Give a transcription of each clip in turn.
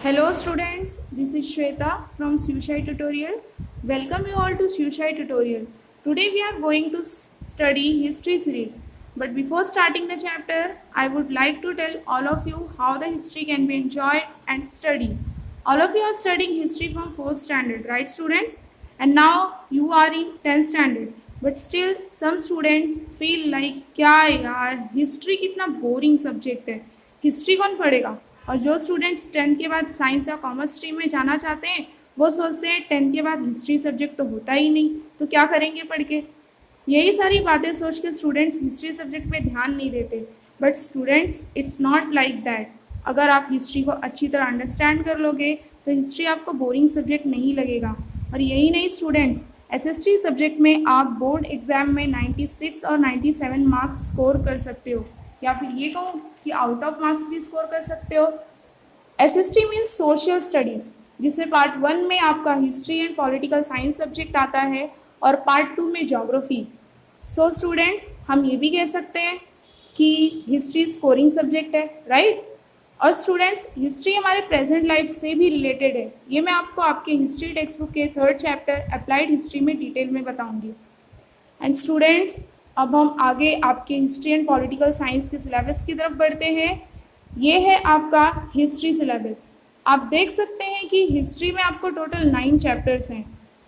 Hello students, this is Shweta from Shivshai Tutorial. Welcome you all to Shivshai Tutorial. Today we are going to study history series. But before starting the chapter, I would like to tell all of you how the history can be enjoyed and studied. All of you are studying history from 4th standard, right students? And now you are in 10th standard. But still some students feel like क्या यार history कितना boring subject है, history कौन पढ़ेगा। और जो students 10th के बाद साइंस या कॉमर्स स्ट्रीम में जाना चाहते हैं वो सोचते हैं 10th के बाद हिस्ट्री सब्जेक्ट तो होता ही नहीं, तो क्या करेंगे पढ़ के। यही सारी बातें सोच के स्टूडेंट्स हिस्ट्री सब्जेक्ट पे ध्यान नहीं देते। But students it's not like that. अगर आप हिस्ट्री को अच्छी तरह अंडरस्टैंड कर लोगे तो हिस्ट्री आपको बोरिंग सब्जेक्ट नहीं लगेगा। और यही नहीं स्टूडेंट्स, एसएसटी सब्जेक्ट में आप बोर्ड एग्जाम में 96 और 97 मार्क्स स्कोर कर सकते हो, या फिर ये कहूँ कि आउट ऑफ मार्क्स भी स्कोर कर सकते हो। एसएसटी मीन्स सोशल स्टडीज़, जिसमें पार्ट 1 में आपका history and political science subject आता है और पार्ट 2 में ज्योग्राफी। सो स्टूडेंट्स, हम ये भी कह सकते हैं कि हिस्ट्री स्कोरिंग सब्जेक्ट है, राइट। और स्टूडेंट्स, हिस्ट्री हमारे प्रेजेंट लाइफ से भी रिलेटेड है। ये मैं आपको आपके हिस्ट्री टेक्स्ट बुक के 3rd चैप्टर अप्लाइड हिस्ट्री में डिटेल में बताऊंगी। एंड स्टूडेंट्स, अब हम आगे आपके हिस्ट्री एंड पॉलिटिकल साइंस के सिलेबस की तरफ बढ़ते हैं। ये है आपका हिस्ट्री सिलेबस। आप देख सकते हैं कि हिस्ट्री में आपको टोटल 9 चैप्टर्स हैं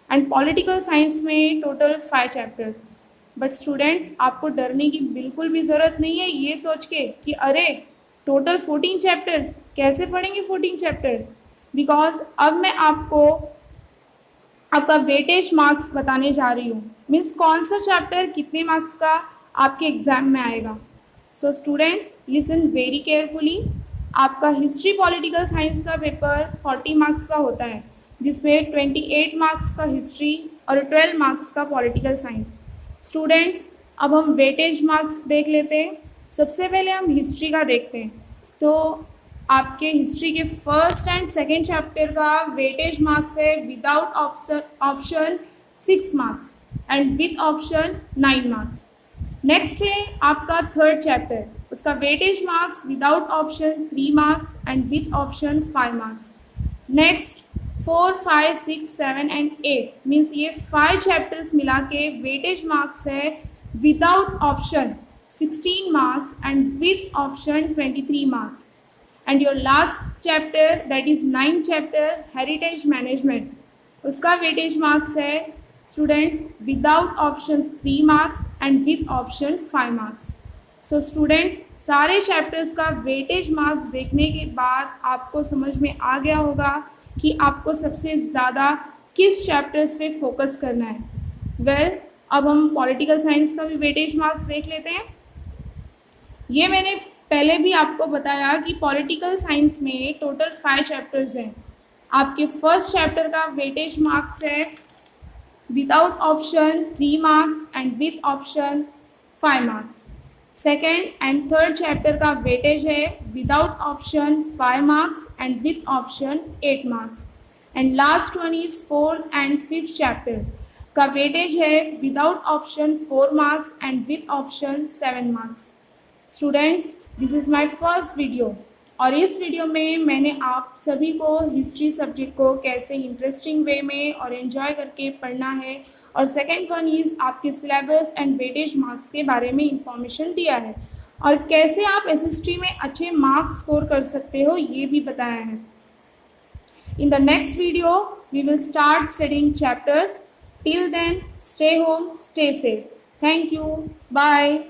एंड पॉलिटिकल साइंस में टोटल 5 चैप्टर्स। बट स्टूडेंट्स, आपको डरने की बिल्कुल भी ज़रूरत नहीं है ये सोच के कि अरे टोटल 14 चैप्टर्स, कैसे पढ़ेंगे 14 चैप्टर्स। बिकॉज अब मैं आपको आपका वेटेज मार्क्स बताने जा रही हूँ। मीन्स कौन सा चैप्टर कितने मार्क्स का आपके एग्जाम में आएगा। So students, listen very carefully. आपका हिस्ट्री पॉलिटिकल साइंस का पेपर 40 मार्क्स का होता है, जिसमें 28 मार्क्स का हिस्ट्री और 12 मार्क्स का पॉलिटिकल साइंस। स्टूडेंट्स, अब हम वेटेज मार्क्स देख लेते हैं। सबसे पहले हम हिस्ट्री का देखते हैं। तो आपके हिस्ट्री के 1st एंड 2nd चैप्टर का वेटेज मार्क्स है without option 6 marks and with option 9 marks. Next है आपका 3rd चैप्टर, उसका weightage marks without option 3 marks and with option 5 marks. Next 4, 5, 6, 7 and 8 means ये 5 चैप्टर्स मिला के वेटेज मार्क्स है without option 16 marks and with option 23 marks. And your last chapter that is 9th chapter heritage management, उसका weightage marks है students without option 3 marks and with option 5 marks. So students, सारे chapters का weightage marks देखने के बाद आपको समझ में आ गया होगा कि आपको सबसे ज़्यादा किस चैप्टर्स पे फोकस करना है। वेल, अब हम पॉलिटिकल साइंस का भी वेटेज मार्क्स देख लेते हैं। ये मैंने पहले भी आपको बताया कि पॉलिटिकल साइंस में टोटल 5 चैप्टर्स हैं। आपके 1st चैप्टर का वेटेज मार्क्स है without option 3 marks and with option 5 marks. 2nd and 3rd chapter का वेटेज है without option 5 marks and with option 8 marks. And last one is 4th and 5th chapter का weightage है without option 4 marks and with option 7 marks. Students, this is my first video और इस video में मैंने आप सभी को हिस्ट्री सब्जेक्ट को कैसे इंटरेस्टिंग वे में और एंजॉय करके पढ़ना है, और सेकंड वन इज़ आपके सिलेबस एंड वेटेज मार्क्स के बारे में इंफॉर्मेशन दिया है, और कैसे आप एसएसटी में अच्छे मार्क्स स्कोर कर सकते हो ये भी बताया है। In the next video we will start studying chapters. Till then, stay home, stay safe. Thank you, bye.